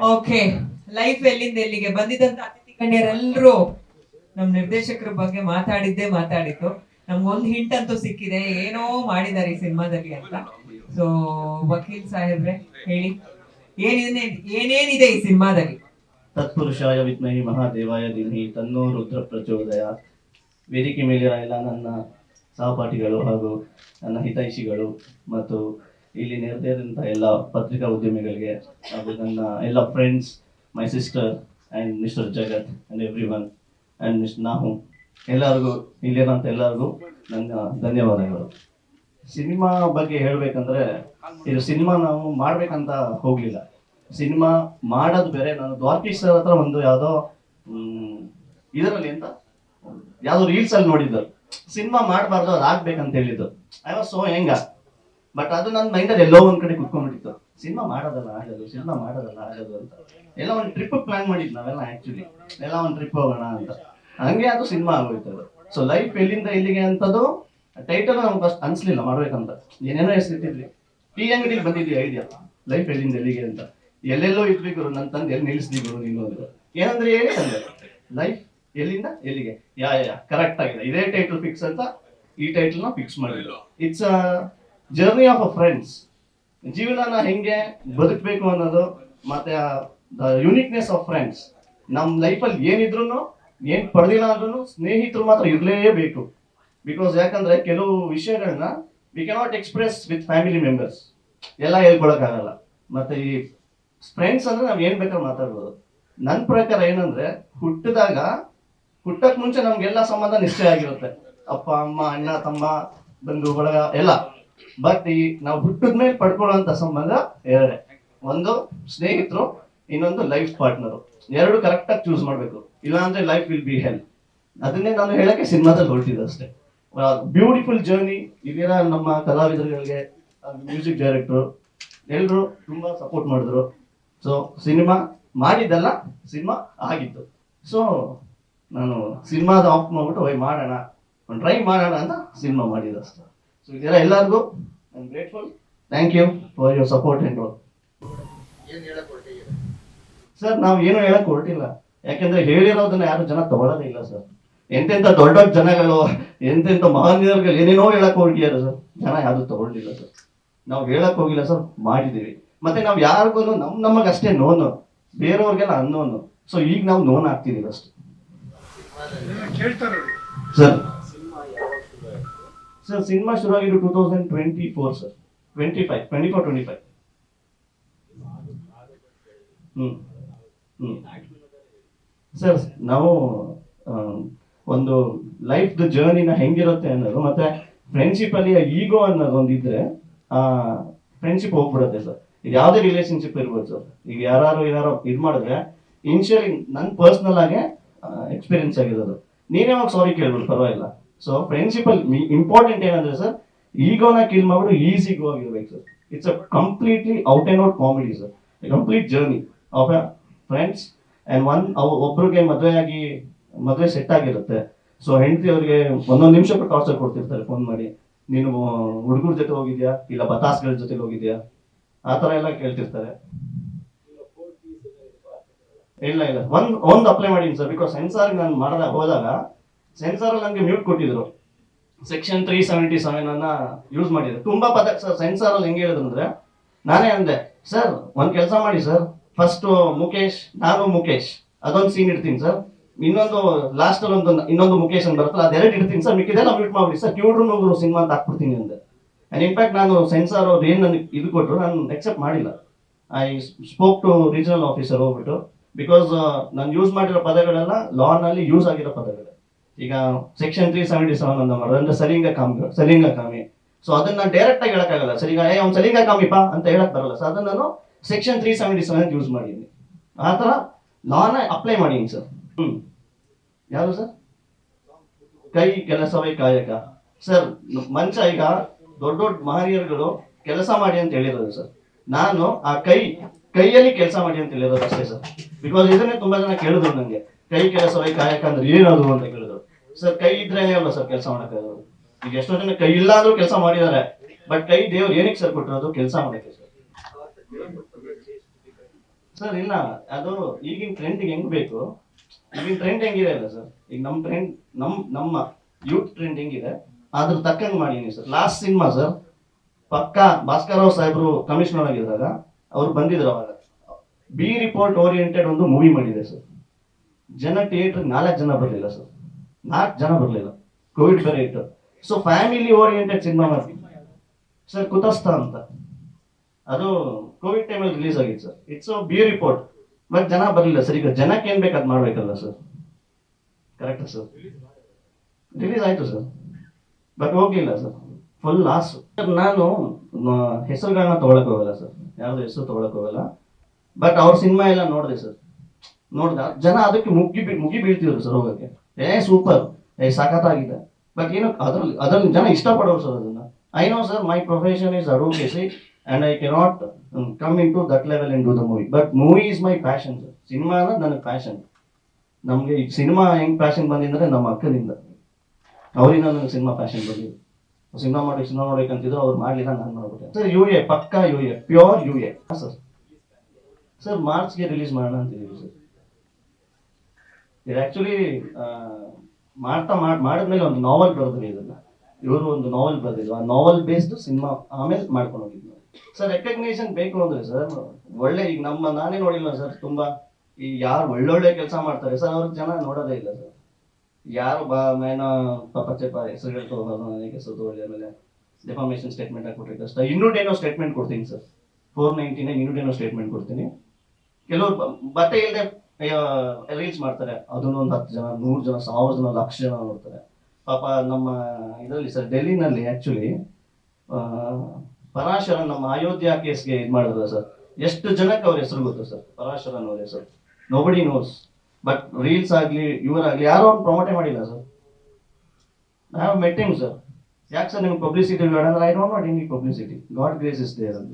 Okay, life ಎಲ್ಲಿಂದ ಎಲ್ಲಿಗೆ ಬಂದಿದ್ದಂತ ಅತಿಥಿ ಗಣ್ಯರೆಲ್ಲರೂ ನಮ್ ನಿರ್ದೇಶಕರ ಬಗ್ಗೆ ಮಾತಾಡಿದ್ದು ನಮ್ಗೊಂದು ಹಿಂಟ್ ಅಂತೂ ಸಿಕ್ಕಿದೆ, ಏನೋ ಮಾಡಿದ್ದಾರೆ ಈ ಸಿನಿಮಾದಲ್ಲಿ ಅಂತ. ಸೊ ವಕೀಲ್ ಸಾಹೇಬ್ರೆ ಹೇಳಿ, ಏನೇನಿದೆ ಈ ಸಿನಿಮಾದಲ್ಲಿ? ತತ್ಪುರುಷಾಯ ವಿದ್ಮಹಿ ಮಹಾದೇವಾಯ ಧೀಮಹಿ ತನ್ನೋ ರುದ್ರ ಪ್ರಚೋದಯ. ವೇದಿಕೆ ಮೇಲಿರೋ ಎಲ್ಲ ನನ್ನ ಸಹಪಾಠಿಗಳು ಹಾಗೂ ನನ್ನ ಹಿತೈಷಿಗಳು ಮತ್ತು ಇಲ್ಲಿ ನೆರೆದಿರುವಂಥ ಎಲ್ಲ ಪತ್ರಿಕಾ ಉದ್ಯಮಿಗಳಿಗೆ ಹಾಗೂ ನನ್ನ ಎಲ್ಲ friends, my sister and mister Jagat and everyone and mister ನಾಹು, ಎಲ್ಲರಿಗೂ ಇಲ್ಲಿರೋಂಥ ಎಲ್ಲರಿಗೂ ನನ್ನ ಧನ್ಯವಾದಗಳು. ಸಿನಿಮಾ ಬಗ್ಗೆ ಹೇಳಬೇಕಂದ್ರೆ, ಇದು ಸಿನಿಮಾ ನಾವು ಮಾಡ್ಬೇಕಂತ ಹೋಗಲಿಲ್ಲ. ಸಿನಿಮಾ ಮಾಡೋದು ಬೇರೆ. ನಾನು ದ್ವಾರಕೀಶ್ ಸರ್ ಹತ್ರ ಒಂದು ಯಾವುದೋ ಇದರಲ್ಲಿ ಅಂತ ಯಾವುದೋ ರೀಲ್ಸಲ್ಲಿ ನೋಡಿದ್ದು, ಸಿನಿಮಾ ಮಾಡಬಾರ್ದು ಅದು ಆಗ್ಬೇಕಂತ ಹೇಳಿದ್ದು. ಐ ವಾಸ್ ಸೋ ಹೆಂಗ, ಬಟ್ ಅದು ನನ್ನ ಮೈಂಡಲ್ಲಿ ಎಲ್ಲೋ ಒಂದ್ ಕಡೆ ಕುತ್ಕೊಂಡ್ಬಿಟ್ಟಿತ್ತು. ಸಿನಿಮಾ ಮಾಡೋದಲ್ಲ ಆಗೋದು ಅಂತ ಎಲ್ಲ ಒಂದು ಟ್ರಿಪ್ ಪ್ಲಾನ್ ಮಾಡಿದ್ದು ನಾವೆಲ್ಲ. ಆಕ್ಚುಲಿ ಎಲ್ಲ ಒಂದು ಟ್ರಿಪ್ ಹೋಗೋಣ ಅಂತ, ಹಂಗೆ ಅದು ಸಿನಿಮಾ ಆಗೋಯ್ತು ಅದು. ಸೊ ಲೈಫ್ ಎಲ್ಲಿಂದ ಇಲ್ಲಿಗೆ ಅಂತದ್ದು ಟೈಟಲ್ ನಮ್ಗೆ ಫಸ್ಟ್ ಅನ್ಸ್ಲಿಲ್ಲ ಮಾಡ್ಬೇಕಂತ. ಏನೇನೋ ಹೆಸರಿಟ್ಟಿದ್ವಿ. ಟೀ ಅಂಗಡಿಗೆ ಬಂದಿದ್ವಿ ಐಡಿಯಾ, ಲೈಫ್ ಎಲ್ಲಿಂದ ಎಲ್ಲಿಗೆ ಅಂತ. ಎಲ್ಲೆಲ್ಲೋ ಇದ್ವಿ ಗುರು, ನನ್ನ ತಂದೆ ಎಲ್ಲಿ ನಿಲ್ಲಿಸ್ಲಿ ಗುರು ನೀನು ಅಂದ್ರೆ. ಏನಂದ್ರೆ ಹೇಳಿ ಅಂದ್ರೆ ಲೈಫ್ ಎಲ್ಲಿಂದ ಎಲ್ಲಿಗೆ. ಯಾ ಕರೆಕ್ಟ್ ಆಗಿದೆ, ಇದೇ ಟೈಟಲ್ ಫಿಕ್ಸ್ ಅಂತ ಈ ಟೈಟಲ್ ನ ಫಿಕ್ಸ್ ಮಾಡಿದ್ರು. It's a journey of a friends. ಜೀವನನ ಹೆಂಗೆ ಬದುಕಬೇಕು ಅನ್ನೋದು, ಮತ್ತೆ ದ ಯುನಿಕ್ನೆಸ್ ಆಫ್ ಫ್ರೆಂಡ್ಸ್. ನಮ್ಮ ಲೈಫಲ್ಲಿ ಏನಿದ್ರು ಏನ್ ಪಡೆದಿಲ್ಲ ಅಂದ್ರೂ ಸ್ನೇಹಿತರು ಮಾತ್ರ ಇರಲೇಬೇಕು. ಬಿಕಾಸ್ ಯಾಕಂದ್ರೆ ಕೆಲವು ವಿಷಯಗಳನ್ನ we cannot express with family members, ಎಲ್ಲ ಹೇಳ್ಕೊಳಕ್ಕಾಗಲ್ಲ. ಮತ್ತೆ ಈ ಫ್ರೆಂಡ್ಸ್ ಅಂದ್ರೆ ನಾವ್ ಏನ್ ಬೇಕಾದ್ರೂ ಮಾತಾಡ್ಬೋದು. ನನ್ನ ಪ್ರಕಾರ ಏನಂದ್ರೆ, ಹುಟ್ಟಕ್ ಮುಂಚೆ ನಮ್ಗೆಲ್ಲ ಸಂಬಂಧ ನಿಶ್ಚಯ ಆಗಿರುತ್ತೆ, ಅಪ್ಪ ಅಮ್ಮ ಅಣ್ಣ ತಮ್ಮ ಬಂಧು ಬಳಗ ಎಲ್ಲ. ಬಟ್ ಈ ನಾವು ಹುಟ್ಟಿದ್ಮೇಲೆ ಪಡ್ಕೊಳ್ಳುವಂತ ಸಂಬಂಧ ಎರಡೇ, ಒಂದು ಸ್ನೇಹಿತರು, ಇನ್ನೊಂದು ಲೈಫ್ ಪಾರ್ಟ್ನರು. ಎರಡು ಕರೆಕ್ಟ್ ಆಗಿ ಚೂಸ್ ಮಾಡ್ಬೇಕು, ಇಲ್ಲ ಅಂದ್ರೆ ಲೈಫ್ ವಿಲ್ ಬಿ ಹೆಲ್. ಅದನ್ನೇ ನಾನು ಹೇಳಕ್ಕೆ ಸಿನಿಮಾದಲ್ಲಿ ಹೊರಟಿದ್ದೆ ಅಷ್ಟೇ. Beautiful journey. ಇಲ್ಲಿರ ನಮ್ಮ ಕಲಾವಿದರುಗಳಿಗೆ, ಮ್ಯೂಸಿಕ್ ಡೈರೆಕ್ಟ್ರು ಎಲ್ರು ತುಂಬಾ ಸಪೋರ್ಟ್ ಮಾಡಿದ್ರು. ಸೊ ಸಿನಿಮಾ ಮಾಡಿದ್ದಲ್ಲ, ಸಿನಿಮಾ ಆಗಿತ್ತು. ಸೊ ನಾನು ಸಿನಿಮಾದ ಆಫ್ ಮಾಡ್ಬಿಟ್ಟು ಮಾಡೋಣ, ಒಂದು ಟ್ರೈ ಮಾಡೋಣ ಅಂತ ಸಿನಿಮಾ ಮಾಡಿದ್ದು ಅಷ್ಟೇ. ಸೊ ಇದೆಲ್ಲ ಎಲ್ಲರಿಗೂ I am grateful. Thank you for your support and all. Sir ನಾವು ಏನು ಹೇಳಕ್ ಹೊರಟಿಲ್ಲ, ಯಾಕೆಂದ್ರೆ ಹೇಳಿರೋದನ್ನ ಯಾರು ಜನ ತಗೊಳ್ಳೋದೇ ಇಲ್ಲ ಸರ್. ಎಂತೆಂಥ ದೊಡ್ಡ ದೊಡ್ಡ ಜನಗಳು, ಎಂತೆಂಥ ಮಹಾನೀಯರುಗಳು ಏನೇನೋ ಹೇಳಕ್ ಹೊರಟಿದ್ದಾರೆ ಸರ್, ಜನ ಯಾರು ತಗೊಳ್ಳಿಲ್ಲ ಸರ್. ನಾವು ಹೇಳಕ್ ಹೋಗಿಲ್ಲ ಸರ್, ಮಾಡಿದೀವಿ. ಮತ್ತೆ ನಾವು ಯಾರಿಗೂ ನಮಗಷ್ಟೇ ನೋನು, ಬೇರೆಯವ್ರಿಗೆಲ್ಲ ಅನ್ನೋನು. ಸೊ ಈಗ ನಾವು ನೋನ್ ಆಗ್ತಿದೀವಿ ಅಷ್ಟೇ ಸರ್. ಸರ್ ಸಿನಿಮಾ ಶುರು ಆಗಿದ್ದು 2024 ಸರ್, 24-25. ಸರ್ ನಾವು ಒಂದು ಲೈಫ್ ಜರ್ನಿನ ಹೆಂಗಿರುತ್ತೆ ಅನ್ನೋದು, ಮತ್ತೆ ಫ್ರೆಂಡ್ಶಿಪ್ ಅಲ್ಲಿ ಈಗೋ ಅನ್ನೋದು ಒಂದಿದ್ರೆ ಫ್ರೆಂಡ್ಶಿಪ್ ಹೋಗ್ಬಿಡುತ್ತೆ ಸರ್. ಇದು ಯಾವುದೇ ರಿಲೇಶನ್ಶಿಪ್ ಇರ್ಬೋದು ಸರ್. ಈಗ ಯಾರು ಇದು ಮಾಡಿದ್ರೆ, ಇನಿಷಿಯಲಿ ನನ್ ಪರ್ಸನಲ್ ಆಗಿ ಎಕ್ಸ್ಪೀರಿಯನ್ಸ್ ಆಗಿರೋದು, ನೀನೇ ಹೋಗಿ ಸಾರಿ ಕೇಳ್ಬೋದು, ಪರವಾಗಿಲ್ಲ. ಸೊ ಫ್ರೆಂಡ್ಶಿಪ್ ಅಲ್ಲಿ ಇಂಪಾರ್ಟೆಂಟ್ ಏನಂದ್ರೆ ಸರ್, ಈಗೋನ ಕಿಲ್ ಮಾಡ್ಬಿಟ್ಟು ಈಸಿ ಗೋ ಆಗಿರ್ಬೇಕು sir. It's a completely out and out comedy sir, complete journey of a friends. And ಒಬ್ರಿಗೆ ಮದುವೆ ಸೆಟ್ ಆಗಿರುತ್ತೆ. ಸೊ ಹೆಂಡತಿ ಅವ್ರಿಗೆ ಒಂದೊಂದು ನಿಮಿಷಕ್ಕೂ ಟಾರ್ಚರ್ ಕೊಡ್ತಿರ್ತಾರೆ ಫೋನ್ ಮಾಡಿ, ನೀನು ಹುಡುಗರ ಜೊತೆ ಹೋಗಿದ್ಯಾ, ಇಲ್ಲ ಬತಾಸ್ಗಳ ಜೊತೆ ಹೋಗಿದ್ಯಾ, ಆ ಥರ ಎಲ್ಲ ಕೇಳ್ತಿರ್ತಾರೆ. ಇಲ್ಲ ಒಂದು ಅಪ್ಲೈ ಮಾಡೀನಿ ಸರ್. ಬಿಕಾಸ್ ಸೆನ್ಸಾರ್ ನಾನು ಹೋದಾಗ ಸೆನ್ಸಾರ್ ಅಲ್ಲಿ ನನಗೆ ಮ್ಯೂಟ್ ಕೊಟ್ಟಿದ್ರು. ಸೆಕ್ಷನ್ 377 ಅನ್ನ ಯೂಸ್ ಮಾಡಿದ್ರು. ತುಂಬಾ ಪದ ಸರ್ ಸೆನ್ಸಾರ್ ಅಲ್ಲಿ ಹೆಂಗೆ ಹೇಳಿದ್ರು ಅಂದ್ರೆ, ನಾನೇ ಅಂದೆ ಸರ್ ಒಂದ್ ಕೆಲಸ ಮಾಡಿ ಸರ್, ಫಸ್ಟ್ ನಾನು ಮುಖೇಶ್ ಅದೊಂದು ಸೀನ್ ಇಡ್ತೀನಿ ಸರ್, ಇನ್ನೊಂದು ಲಾಸ್ಟ್ ಅಲ್ಲಿ ಇನ್ನೊಂದು ಮುಖೇಶ್ ಅಂತ ಬರುತ್ತಲ್ಲ, ಅದೆರಡು ಇಡ್ತೀನಿ ಸರ್, ಮಿಕ್ಕಿದೆಲ್ಲ ಮ್ಯೂಟ್ ಮಾಡ್ಬಿಡಿ ಸರ್, ಕ್ಯೂಡ್ರು ಸಿನಿಮಾ ಅಂತ ಹಾಕ್ಬಿಡ್ತೀನಿ ಅಂದೆ. ಅಂಡ್ ಇನ್ಫ್ಯಾಕ್ಟ್ ನಾನು ಸೆನ್ಸಾರ್ ಅವ್ರು ಏನ್ ನನಗೆ ಇದು ಕೊಟ್ಟರು, ನಾನು ಎಕ್ಸೆಪ್ಟ್ ಮಾಡಿಲ್ಲ. I spoke to regional officer ಹೋಗ್ಬಿಟ್ಟು, ಬಿಕಾಸ್ ನಾನು ಯೂಸ್ ಮಾಡಿರೋ ಪದಗಳೆಲ್ಲ ಲಾ ನಲ್ಲಿ ಯೂಸ್ ಆಗಿರೋ ಪದಗಳು. ಈಗ ಸೆಕ್ಷನ್ 377 ಅಂತ ಮಾಡೋದು ಅಂದ್ರೆ ಸಲಿಂಗ ಕಾಮಿ. ಸೊ ಅದನ್ನ ಡೈರೆಕ್ಟ್ ಆಗಿ ಹೇಳಕ್ಕಾಗಲ್ಲ ಸರ್. ಈಗ ಅವ್ನು ಸಲಿಂಗ ಕಾಮಿಪ ಅಂತ ಹೇಳಕ್ ಬರಲ್ಲ ಸರ್, ಅದನ್ನ ನಾನು ಸೆಕ್ಷನ್ 377 ಯೂಸ್ ಮಾಡಿದ್ದೀನಿ. ಆ ಥರ ಲಾನ ಅಪ್ಲೈ ಮಾಡೀನಿ ಸರ್. ಯಾರು ಸರ್? ಕೈ ಕೆಲಸವೇ ಕಾಯಕ ಸರ್. ಮನುಷ್ಯ ಈಗ ದೊಡ್ಡ ಮಹನೀಯರುಗಳು ಕೆಲಸ ಮಾಡಿ ಅಂತ ಹೇಳಿರೋದು ಸರ್, ನಾನು ಆ ಕೈಯಲ್ಲಿ ಕೆಲಸ ಮಾಡಿ ಅಂತ ಹೇಳಿರೋದು ಅಷ್ಟೇ ಸರ್. ಬಿಕಾಸ್ ಇದನ್ನೇ ತುಂಬಾ ಜನ ಕೇಳಿದ್ರು ನನಗೆ, ಕೈ ಕೆಲಸವೇ ಕಾಯಕ ಅಂದ್ರೆ ಏನದು ಅಂತ ಕೇಳಿದ್ರು ಸರ್. ಕೈ ಇದ್ರೇನೆ ಅಲ್ವಾ ಸರ್ ಕೆಲಸ ಮಾಡಕ್ಕಾಗೋದು. ಈಗ ಎಷ್ಟೋ ಜನ ಕೈ ಇಲ್ಲ ಅಂದ್ರೂ ಕೆಲಸ ಮಾಡಿದ್ದಾರೆ, ಬಟ್ ಕೈ ದೇವ್ರು ಏನಕ್ಕೆ ಸರ್ ಕೊಟ್ಟಿರೋದು? ಕೆಲಸ ಮಾಡಕ್ಕೆ ಸರ್. ಸರ್ ಇಲ್ಲ, ಅದು ಈಗಿನ ಟ್ರೆಂಡಿಗೆ ಹೆಂಗ್ ಬೇಕು, ಈಗಿನ ಟ್ರೆಂಡ್ ಹೆಂಗಿದೆ ಅಲ್ಲ ಸರ್, ಈಗ ನಮ್ಮ ಟ್ರೆಂಡ್ ನಮ್ಮ ಯೂತ್ ಟ್ರೆಂಡ್ ಹೆಂಗಿದೆ ಅದ್ರ ತಕ್ಕಂಗೆ ಮಾಡೀನಿ ಸರ್. ಲಾಸ್ಟ್ ಸಿನಿಮಾ ಸರ್, ಪಕ್ಕಾ ಭಾಸ್ಕರ್ ರಾವ್ ಸಾಹೇಬ್ರು ಕಮಿಷನರ್ ಆಗಿದ್ದಾಗ ಅವ್ರು ಬಂದಿದ್ರು. ಅವಾಗ ಬಿ ರಿಪೋರ್ಟ್ ಓರಿಯೆಂಟೆಡ್ ಒಂದು ಮೂವಿ ಮಾಡಿದೆ ಸರ್. ಜನ ಥಿಯೇಟರ್ 4 ಜನ ಬರಲಿಲ್ಲ ಸರ್, 4 ಜನ ಬರಲಿಲ್ಲ, ಕೋವಿಡ್ ಬೇರೆ ಇತ್ತು. ಸೊ ಫ್ಯಾಮಿಲಿ ಓರಿಯೆಂಟೆಡ್ ಸಿನಿಮಾ ಮಾಡ್ತೀವಿ ಸರ್, ಕುತಸ್ಥ ಅಂತ. ಅದು ಕೋವಿಡ್ ಟೈಮಲ್ಲಿ ರಿಲೀಸ್ ಆಗಿತ್ತು sir. It's B report, but ಜನ ಬರಲಿಲ್ಲ ಸರ್. ಈಗ ಜನಕ್ಕೆ ಏನ್ ಬೇಕು ಅದು ಮಾಡ್ಬೇಕಲ್ಲ ಸರ್, ಕರೆಕ್ಟ್ ಸರ್. ರಿಲೀಸ್ ಆಯ್ತು ಸರ್, ಬಟ್ ಹೋಗ್ಲಿಲ್ಲ ಸರ್, ಫುಲ್ ಲಾಸ್ ಸರ್. ನಾನು ಹೆಸರುಗಳನ್ನ ತಗೊಳಕ್ ಹೋಗಲ್ಲ ಸರ್, ಯಾರ್ದು ಹೆಸರು ತಗೊಳಕ್ ಹೋಗಲ್ಲ. ಬಟ್ ಅವ್ರ ಸಿನಿಮಾ ಎಲ್ಲ ನೋಡಿದೆ ಸರ್, ನೋಡ್ದ ಜನ ಅದಕ್ಕೆ ಮುಗಿ ಬೀಳ್ತಿದ್ರು ಸರ್ ಹೋಗಕ್ಕೆ. ಸೂಪರ್, ಸಖತ್ತಾಗಿದೆ. ಬಟ್ ಏನು ಅದ್ರಲ್ಲಿ ಜನ ಇಷ್ಟಪಡೋರು ಸರ್ ಅದನ್ನ. I know sir, my profession is advocacy and I cannot come into that level and do the movie. But movie is my passion sir. Cinema ಅನ್ನೋದು ನನಗೆ ಪ್ಯಾಷನ್. ನಮಗೆ ಈ ಸಿನಿಮಾ ಹೆಂಗ್ ಪ್ಯಾಷನ್ ಬಂದಿದ್ರೆ ನಮ್ಮ ಅಕ್ಕನಿಂದ, ಅವರಿಂದ ನನಗೆ ಸಿನಿಮಾ ಪ್ಯಾಷನ್ ಬಂದಿದೆ. ಸಿನಿಮಾ ಮಾಡ್ಬೇಕಂತಿದ್ರು, ಅವ್ರು ಮಾಡ್ಲಿಲ್ಲ, ನಾನು ಮಾಡ್ಬಿಟ್ಟೆ ಸರ್. ಯು.ಎ ಪಕ್ಕಾ ಯು.ಎ, ಪ್ಯೂರ್ ಯು.ಎ ಸರ್. ಸರ್ ಮಾರ್ಚ್ಗೆ ರಿಲೀಸ್ ಮಾಡೋಣ ಅಂತಿದ್ದೀವಿ ಸರ್. ಇದು ಆಕ್ಚುಲಿ ಮಾಡಿದ್ಮೇಲೆ ಒಂದು ನಾವೆಲ್ ಬರೆದ್ರಿ, ಇದನ್ನ ಇವರು ಒಂದು ನಾವೆಲ್ ಬರೆದಿದ್ರು. ಆ ನಾವೆಲ್ ಬೇಸ್ಡ್ ಸಿನಿಮಾ ಆಮೇಲೆ ಮಾಡ್ಕೊಂಡು ಹೋಗಿದ್ವಿ ಸರ್. ರೆಕಗ್ನೇಷನ್ ಬೇಕು ಅಂದ್ರೆ ಸರ್, ಒಳ್ಳೆ ಈಗ ನಾನೇ ನೋಡಿಲ್ಲ ಸರ್, ತುಂಬಾ ಈ ಯಾರು ಒಳ್ಳೊಳ್ಳೆ ಕೆಲಸ ಮಾಡ್ತಾರೆ ಸರ್, ಅವ್ರಿಗೆ ಜನ ನೋಡೋದೇ ಇಲ್ಲ ಸರ್. ಯಾರು ಪಪ್ಪಚ್ಚೆಪ್ಪ ಹೆಸರುಗಳು ತಗೋಬಾರ್ದು, ನನಗೆ ಹೆಸರು ತಗೊಳ್ಳಿ, ಆಮೇಲೆ ಡೆಫಾಮೇಷನ್ ಸ್ಟೇಟ್ಮೆಂಟ್ ಹಾಕ್ಬಿಟ್ರೆ ಕಷ್ಟ. ಇನ್ನೂಟೇನೋ ಸ್ಟೇಟ್ಮೆಂಟ್ ಕೊಡ್ತೀನಿ ಸರ್, 499 ಇನ್ನೂಟೇನೋ ಸ್ಟೇಟ್ಮೆಂಟ್ ಕೊಡ್ತೀನಿ. ಕೆಲವರು ಬಟ್ಟೆ ಇಲ್ಲದೆ ರೀಲ್ಸ್ ಮಾಡ್ತಾರೆ, ಅದನ್ನೊಂದು 10 ಜನ, 100 ಜನ, 1000 ಜನ, 1,00,000 ಜನ ನೋಡ್ತಾರೆ. ಪಾಪ ನಮ್ಮ ಇದರಲ್ಲಿ ಸರ್, ಡೆಲ್ಲಿನಲ್ಲಿ ಆಕ್ಚುಲಿ ಪರಾಶರನ್ ನಮ್ಮ ಅಯೋಧ್ಯ ಕೇಸ್ಗೆ ಇದು ಮಾಡಿದ್ರು ಸರ್. ಎಷ್ಟು ಜನಕ್ಕೆ ಅವ್ರ ಹೆಸರು ಗೊತ್ತು ಸರ್, ಪರಾಶರನ್ ಅವ್ರ ಹೆಸರು ನೋಬಡಿ ನೋಸ್. ಬಟ್ ರೀಲ್ಸ್ ಆಗ್ಲಿ ಇವರಾಗ್ಲಿ ಯಾರೋ ಅವ್ರು ಪ್ರಮೋಟೇ ಮಾಡಿಲ್ಲ ಸರ್. ನಾವು ಮೆಟ್ ಹಿಮ್ ಸರ್. ಯಾಕೆ ಸರ್ ನಿಮ್ಗೆ ಪಬ್ಲಿಸಿಟಿ ಬೇಡ ಅಂದ್ರೆ, I don't want any publicity, God grace is there ಅಂತ.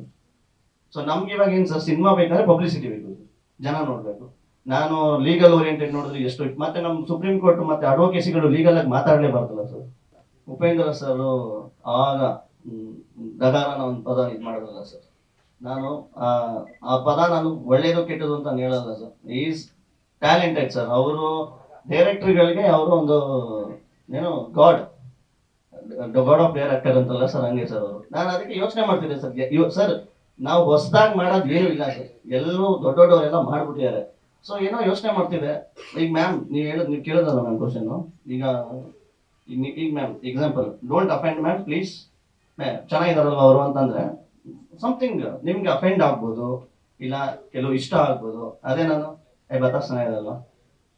ಸೊ ನಮ್ಗೆ ಇವಾಗ ಏನು ಸರ್, ಸಿನಿಮಾ ಬೇಕಾದ್ರೆ ಪಬ್ಲಿಸಿಟಿ ಬೇಕು, ಜನ ನೋಡ್ಬೇಕು. ನಾನು ಲೀಗಲ್ ಓರಿಯೆಂಟೆಡ್ ನೋಡಿದ್ರೆ ಎಷ್ಟು, ಮತ್ತೆ ನಮ್ಮ ಸುಪ್ರೀಂ ಕೋರ್ಟ್ ಮತ್ತೆ ಅಡ್ವೊಕೇಸಿಗಳು ಲೀಗಲ್ ಆಗಿ ಮಾತಾಡಲೇಬಾರ್ದಲ್ಲ ಸರ್. ಉಪೇಂದ್ರ ಸರ್ ಆಗ ದಗಾರನ ಒಂದು ಪದ ಇದು ಮಾಡೋದಲ್ಲ ಸರ್. ನಾನು ಆ ಪದ ನಾನು ಒಳ್ಳೇದು ಕೆಟ್ಟದು ಅಂತ ಹೇಳಲ್ಲ ಸರ್. Is talented sir. ಅವರು ಡೈರೆಕ್ಟರ್ಗಳಿಗೆ ಅವರು ಒಂದು ಏನು ಗಾಡ್ ಆಫ್ ಡೈರೆಕ್ಟರ್ ಅಂತಲ್ಲ ಸರ್, ಹಂಗೆ ಸರ್ ಅವರು. ನಾನು ಅದಕ್ಕೆ ಯೋಚನೆ ಮಾಡ್ತಿದ್ದೆ ಸರ್. ಸರ್ ನಾವು ಹೊಸದಾಗಿ ಮಾಡೋದು ಏನೂ ಇಲ್ಲ ಸರ್, ಎಲ್ಲರೂ ದೊಡ್ಡವರೆಲ್ಲ ಮಾಡ್ಬಿಟ್ಟಿದ್ದಾರೆ. ಸೊ ಏನೋ ಯೋಚನೆ ಮಾಡ್ತಿದ್ದೆ. ಈಗ ಮ್ಯಾಮ್ ನೀವು ಕೇಳಿದಲ್ಲ ನನ್ನ ಕ್ವಶನ್. ಈಗ ma'am example, don't offend ma'am please, ಚೆನ್ನಾಗಿದಾರಲ್ವ ಅವರು ಅಂತಂದ್ರೆ ಸಮಥಿಂಗ್ ನಿಮ್ಗೆ ಅಫೆಂಡ್ ಆಗ್ಬೋದು, ಇಲ್ಲ ಕೆಲವು ಇಷ್ಟ ಆಗ್ಬೋದು. ಅದೇ ನಾನು ಬತಾಸ್ ಚೆನ್ನಾಗಿರಲ್ವಾ,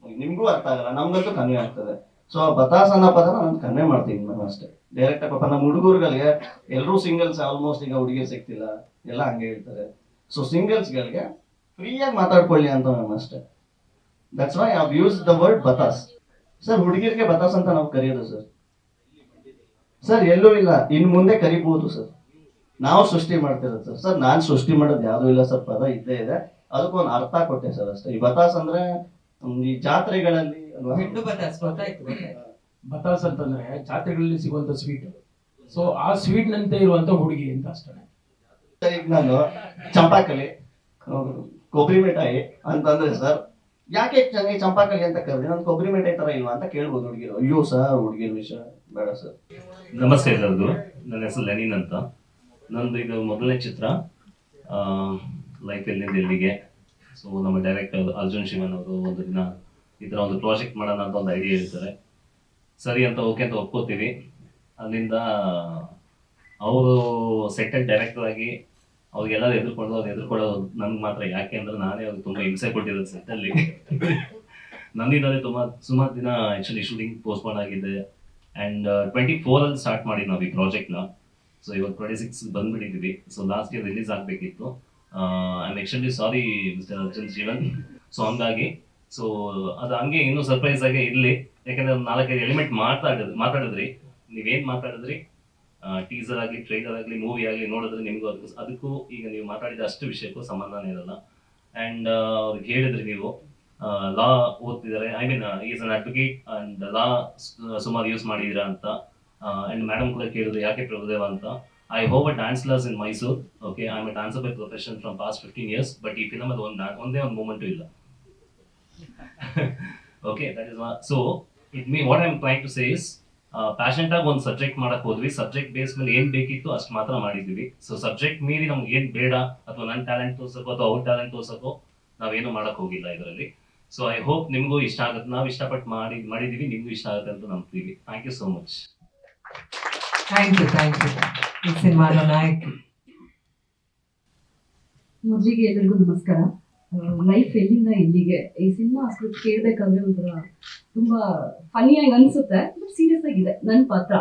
ನಿಮ್ಗೂ ಅರ್ಥ ಆಗಲ್ಲ, ನಮ್ಗಂತೂ ಕನ್ವೆ ಆಗ್ತದೆ. ಸೊ ಬತಾಸ್ ಅನ್ನೋ ಪದನ ನಾನು ಕನ್ವೆ ಮಾಡ್ತೀನಿ ನಾನು ಅಷ್ಟೇ. ಡೈರೆಕ್ಟ್ ಪಾಪ ನಮ್ಮ ಹುಡುಗರುಗಳಿಗೆ ಎಲ್ಲರೂ ಸಿಂಗಲ್ಸ್ ಆಲ್ಮೋಸ್ಟ್ ಈಗ ಹುಡುಗಿರು ಸಿಗ್ತಿಲ್ಲ, ಎಲ್ಲ ಹಂಗೆ ಹೇಳ್ತಾರೆ. ಸೊ ಸಿಂಗಲ್ಸ್ಗಳಿಗೆ ಫ್ರೀಯಾಗಿ ಮಾತಾಡ್ಕೊಳ್ಳಿ ಅಂತ ನಾನು ಅಷ್ಟೇ. That's why I have used the word ಬತಾಸ್ ಸರ್. ಹುಡುಗಿರಿಗೆ ಬತಾಸ್ ಅಂತ ನಾವು ಕರೆಯೋದು ಸರ್. ಸರ್ ಎಲ್ಲೂ ಇಲ್ಲ, ಇನ್ನು ಮುಂದೆ ಕರಿಬಹುದು ಸರ್. ನಾವು ಸೃಷ್ಟಿ ಮಾಡ್ತಿರೋದು ಸರ್. ಸರ್ ನಾನು ಸೃಷ್ಟಿ ಮಾಡೋದು ಯಾವುದೂ ಇಲ್ಲ ಸರ್, ಪದ ಇದ್ದೇ ಇದೆ, ಅದಕ್ಕೊಂದು ಅರ್ಥ ಕೊಟ್ಟೆ ಸರ್ ಅಷ್ಟೇ. ಈ ಬತಾಸ್ ಅಂದ್ರೆ ಈ ಜಾತ್ರೆಗಳಲ್ಲಿ ಹೆಣ್ಣು ಬತಾಸ್ ಗೊತ್ತಾಯ್ತು. ಬತಾಸ್ ಅಂತಂದ್ರೆ ಜಾತ್ರೆಗಳಲ್ಲಿ ಸಿಗುವಂತ ಸ್ವೀಟ್. ಸೊ ಆ ಸ್ವೀಟ್ ನಂತೆ ಇರುವಂತ ಹುಡುಗಿ ಅಂತ ಅಷ್ಟೇ. ಈಗ ನಾನು ಚಂಪಾಕಲಿ, ಕೊಬ್ಬರಿ ಮಿಠಾಯಿ ಅಂತಂದ್ರೆ ಸರ್, ಯಾಕೆ ಚೆನ್ನಾಗಿ ಚಂಪಾಕಲಿ ಅಂತ ಕರೆದ್ರೆ ನಾನು ಕೊಬ್ಬರಿ ಮಿಠಾಯಿ ತರ ಇಲ್ವಾ ಅಂತ ಕೇಳ್ಬೋದು ಹುಡುಗಿರು. ಅಯ್ಯೋ ಸರ್, ಹುಡುಗಿರ ವಿಷಯ ಬೇಡ ಸರ್. ನಮಸ್ತೆ ಎಲ್ಲರಿಗೂ, ನನ್ನ ಹೆಸರು ಲೆನಿನ್ ಅಂತ. ನಂದು ಇದು ಮೊದಲನೇ ಚಿತ್ರ, ಲೈಫ್ ಎಲ್ಲಿಂದ ಎಲ್ಲಿಗೆ. ಸೊ ನಮ್ಮ ಡೈರೆಕ್ಟರ್ ಅರ್ಜುನ್ ಶಿವನ್ ಅವರು ಒಂದು ದಿನ ಈ ಥರ ಒಂದು ಪ್ರಾಜೆಕ್ಟ್ ಮಾಡೋಣ ಅಂತ ಒಂದು ಐಡಿಯಾ ಹೇಳ್ತಾರೆ. ಸರಿ ಅಂತ ಓಕೆ ಅಂತ ಒಪ್ಕೋತೀವಿ. ಅಲ್ಲಿಂದ ಅವರು ಸೆಟ್ಟಲ್ಲಿ ಡೈರೆಕ್ಟರ್ ಆಗಿ ಅವ್ರಿಗೆಲ್ಲರೂ ಎದುರ್ಕೊಳ್ಳೋದು ನನ್ಗೆ ಮಾತ್ರ. ಯಾಕೆ ಅಂದ್ರೆ ನಾನೇ ಅವ್ರಿಗೆ ತುಂಬ ಹಿಂಸೆ ಕೊಟ್ಟಿರೋದು ಸೆಟ್ಟಲ್ಲಿ. ನನ್ನಿಂದಲೇ ಸುಮಾರು ದಿನ ಆ್ಯಕ್ಚುಲಿ ಶೂಟಿಂಗ್ ಪೋಸ್ಟ್ಪೋನ್ ಆಗಿದೆ. ಆ್ಯಂಡ್ 24 ಸ್ಟಾರ್ಟ್ ಮಾಡಿ ನಾವು ಈ ಪ್ರಾಜೆಕ್ಟ್ನ. ಸೊ ಇವಾಗ 26 ಬಂದ್ಬಿಟ್ಟಿದ್ದೀವಿ. ಸೊ ಲಾಸ್ಟ್ ಇಯರ್ ರಿಲೀಸ್ ಆಗಬೇಕಿತ್ತು. I am extremely sorry mister Arjun Jeevan. So ಹಂಗಾಗಿ ಸೊ ಅದು ಹಂಗೆ ಇನ್ನೂ ಸರ್ಪ್ರೈಸ್ ಆಗೇ ಇರಲಿ. ಯಾಕಂದ್ರೆ ಒಂದು 4-5 ಎಲಿಮೆಂಟ್ ಮಾತಾಡಿದ್ರಿ, ನೀವೇನು ಮಾತಾಡಿದ್ರಿ, ಟೀಸರ್ ಆಗಲಿ, ಟ್ರೈಲರ್ ಆಗಲಿ, ಮೂವಿ ಆಗಲಿ ನೋಡಿದ್ರೆ ನಿಮಗೂ ಅದಕ್ಕೂ ಈಗ ನೀವು ಮಾತಾಡಿದ ಅಷ್ಟು ವಿಷಯಕ್ಕೂ ಸಂಬಂಧನೇ ಇರಲ್ಲ. ಆ್ಯಂಡ್ ಅವ್ರಿಗೆ ಹೇಳಿದ್ರಿ ನೀವು ಲಾ ಓದ್ತಿದ್ದಾರೆ, I mean is an advocate and law ಸುಮಾರು ಯೂಸ್ ಮಾಡಿದ್ದೀರಾ ಅಂತ. ಆ್ಯಂಡ್ ಮೇಡಮ್ ಕೂಡ ಕೇಳಿದ್ರು ಯಾಕೆ ಪ್ರಭುದೇವ ಅಂತ. I hope a dance class in Mysore. Okay, I'm a dancer by profession from past 15 years, but ಈ ಫಿಲಮ್ ಅದು ಒಂದೇ ಒಂದು ಮೂಮೆಂಟು ಇಲ್ಲ. Okay, that is so it mean what I'm trying to say is ಪ್ಯಾಷಂಟ್ ಆಗಿ ಒಂದು subject ಮಾಡಕ್ ಹೋದ್ವಿ, subject base ಮೇಲೆ ಏನ್ ಬೇಕಿತ್ತು ಅಷ್ಟು ಮಾತ್ರ ಮಾಡಿದ್ವಿ. ಸೊ ಸಬ್ಜೆಕ್ಟ್ ಮೀರಿ ನಮ್ಗೆ ಏನ್ ಬೇಡ ಅಥವಾ ನನ್ನ ಟ್ಯಾಲೆಂಟ್ ತೋರ್ಸಕ್ಕೋ ಅಥವಾ ಅವ್ರ ಟ್ಯಾಲೆಂಟ್ ತೋರ್ಸಕ್ಕೋ ನಾವೇನು ಮಾಡಕ್ ಹೋಗಿಲ್ಲ ಇದರಲ್ಲಿ. ಸೊ ಐ ಹೋಪ್ ನಿಮಗೂ ಇಷ್ಟ ಆಗುತ್ತೆ, ನಾವು ಇಷ್ಟಪಟ್ಟು ಮಾಡಿದೀವಿ, ನಿಮ್ಗೂ ಇಷ್ಟ ಆಗುತ್ತೆ ಅಂತ ನಂಬ್ತೀವಿ. Thank you so much. Thank you. ಈ ಸಿನಿಮಾದ ನಾಯಕಿ. ಮೊದಲಿಗೆ ಎಲ್ಲರಿಗೂ ನಮಸ್ಕಾರ. ಲೈಫ್ ಎಲ್ಲಿಂದ ಎಲ್ಲಿಗೆ ಈ ಸಿನಿಮಾ ಸ್ಕ್ರಿಪ್ಟ್ ಕೇಳಬೇಕಾದ್ರೆ ಒಂಥರ ತುಂಬಾ ಫನಿಯಾಗಿ ಅನ್ಸುತ್ತೆ, ಬಟ್ ಸೀರಿಯಸ್ ಆಗಿದೆ. ನನ್ನ ಪಾತ್ರ,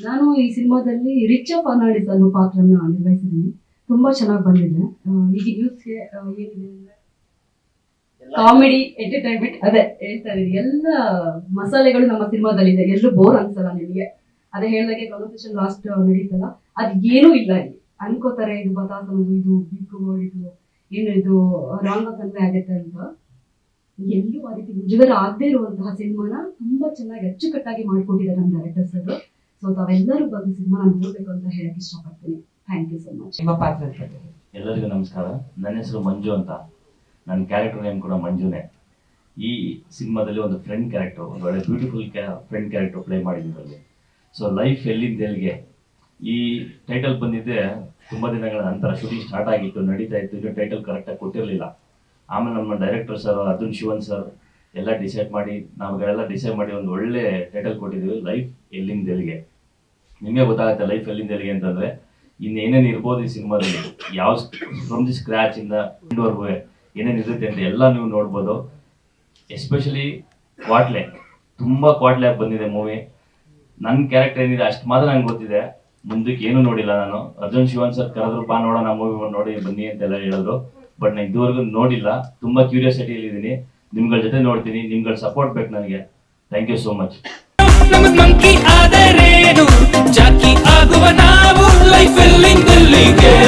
ನಾನು ಈ ಸಿನಿಮಾದಲ್ಲಿ ರಿಚಾ ಫರ್ನಾಂಡಿಸ್ ಅನ್ನೋ ಪಾತ್ರನ ನಿರ್ವಹಿಸಿದ್ದೀನಿ. ತುಂಬಾ ಚೆನ್ನಾಗಿ ಬಂದಿದೆ. ಈಗ ಯೂಸ್ಗೆ ಏನಿದೆ ಅಂದ್ರೆ ಕಾಮಿಡಿ, ಎಂಟರ್ಟೈನ್ಮೆಂಟ್, ಅದೇ ಹೇಳ್ತಾ ಇದೀನಿ, ಎಲ್ಲ ಮಸಾಲೆಗಳು ನಮ್ಮ ಸಿನಿಮಾದಲ್ಲಿದೆ. ಎಲ್ಲೂ ಬೋರ್ ಅನ್ಸಲ್ಲ ನಿಮಗೆ. ಅದೇ ಹೇಳಿದಾಗೆ ಕಾನ್ವರ್ಸೇಷನ್ ಲಾಸ್ಟ್ ನಡೀತಲ್ಲ, ಅದು ಏನೂ ಇಲ್ಲ ಇಲ್ಲಿ. ಅನ್ಕೋತಾರೆ ಇದು ಬತಾಸನದು, ಇದು ಬಿಗ್ ವರ್ಡ್, ಇದು ಏನು ಇದು ರಾಂಗ್ ಕನ್ವೆ ಆಗುತ್ತೆ ಅಂತ. ಎಲ್ಲೂ ಆ ರೀತಿ ಮುಜುಗರ ಆಗದೆ ಇರುವಂತಹ ಸಿನಿಮಾನ ತುಂಬಾ ಚೆನ್ನಾಗಿ ಅಚ್ಚುಕಟ್ಟಾಗಿ ಮಾಡ್ಕೊಂಡಿದ್ದಾರೆ ನಮ್ಮ ಡೈರೆಕ್ಟರ್ಸ್ ಅವರು. ಸೊ ತಾವೆಲ್ಲರೂ ಬಂದು ಸಿನಿಮಾ ನೋಡ್ಬೇಕು ಅಂತ ಹೇಳಕ್ ಇಷ್ಟಪಡ್ತೀನಿ. Thank you so much. ನಿಮ್ಮ ಪಾತ್ರ. ಎಲ್ಲರಿಗೂ ನಮಸ್ಕಾರ. ನನ್ನ ಹೆಸರು ಮಂಜು ಅಂತ. ನನ್ನ ಕ್ಯಾರೆಕ್ಟರ್ ನೇಮ್ ಕೂಡ ಮಂಜುನೇ. ಈ ಸಿನಿಮಾದಲ್ಲಿ ಒಂದು ಫ್ರೆಂಡ್ ಕ್ಯಾರೆಕ್ಟರ್, ಒಂದು ಒಳ್ಳೆ ಬ್ಯೂಟಿಫುಲ್ ಫ್ರೆಂಡ್ ಕ್ಯಾರೆಕ್ಟರ್ ಪ್ಲೇ ಮಾಡಿದ್ದೀವಿ. ಸೊ ಲೈಫ್ ಎಲ್ಲಿಂದ ಎಲ್ಲಿಗೆ ಈ ಟೈಟಲ್ ಬಂದಿದ್ದೆ ತುಂಬ ದಿನಗಳ ನಂತರ. ಶೂಟಿಂಗ್ ಸ್ಟಾರ್ಟ್ ಆಗಿತ್ತು, ನಡೀತಾ ಇತ್ತು, ಇನ್ನೂ ಟೈಟಲ್ ಕರೆಕ್ಟಾಗಿ ಕೊಟ್ಟಿರಲಿಲ್ಲ. ಆಮೇಲೆ ನಮ್ಮ ಡೈರೆಕ್ಟರ್ ಸರ್ ಅರ್ಜುನ್ ಶಿವನ್ ಸರ್ ಎಲ್ಲ ಡಿಸೈಡ್ ಮಾಡಿ ಒಂದು ಒಳ್ಳೆ ಟೈಟಲ್ ಕೊಟ್ಟಿದ್ದೀವಿ, ಲೈಫ್ ಎಲ್ಲಿಂದ ಎಲ್ಲಿಗೆ. ನಿಮಗೆ ಗೊತ್ತಾಗುತ್ತೆ ಲೈಫ್ ಎಲ್ಲಿಂದ ಎಲ್ಲಿಗೆ ಅಂತಂದರೆ ಇನ್ನೇನೇನು ಇರ್ಬೋದು ಈ ಸಿನಿಮಾದಲ್ಲಿ, ಯಾವ ಫ್ರಮ್ ದಿ ಸ್ಕ್ರ್ಯಾಚಿಂದ ಎಂಡ್ವರೆಗೂ ಏನೇನು ಇರುತ್ತೆ ಅಂತ ಎಲ್ಲ ನೀವು ನೋಡ್ಬೋದು. ಎಸ್ಪೆಷಲಿ ಕ್ವಾಟ್ಲೆ, ತುಂಬ ಕ್ವಾಟ್ಲೆ ಆಗಿ ಬಂದಿದೆ ಮೂವಿ. ನನ್ನ ಕ್ಯಾರೆಕ್ಟರ್ ಏನಿದೆ ಅಷ್ಟು ಮಾತ್ರ ನಂಗೆ ಗೊತ್ತಿದೆ, ಮುಂದಕ್ಕೆ ಏನೂ ನೋಡಿಲ್ಲ ನಾನು. ಅರ್ಜುನ್ ಶಿವನ್ ಸರ್ ಕರೆದ್ರು, ಬಾ ನೋಡೋಣ ಮೂವಿ ನೋಡಿ ಬನ್ನಿ ಅಂತೆಲ್ಲ ಹೇಳಿದ್ರು, ಬಟ್ ನಾನು ಇದುವರೆಗೂ ನೋಡಿಲ್ಲ. ತುಂಬ ಕ್ಯೂರಿಯಾಸಿಟಿಯಲ್ಲಿ ಇದ್ದೀನಿ, ನಿಮ್ಗಳ ಜೊತೆ ನೋಡ್ತೀನಿ, ನಿಮ್ಗಳ ಸಪೋರ್ಟ್ ಬೇಕು ನನಗೆ. Thank you so much.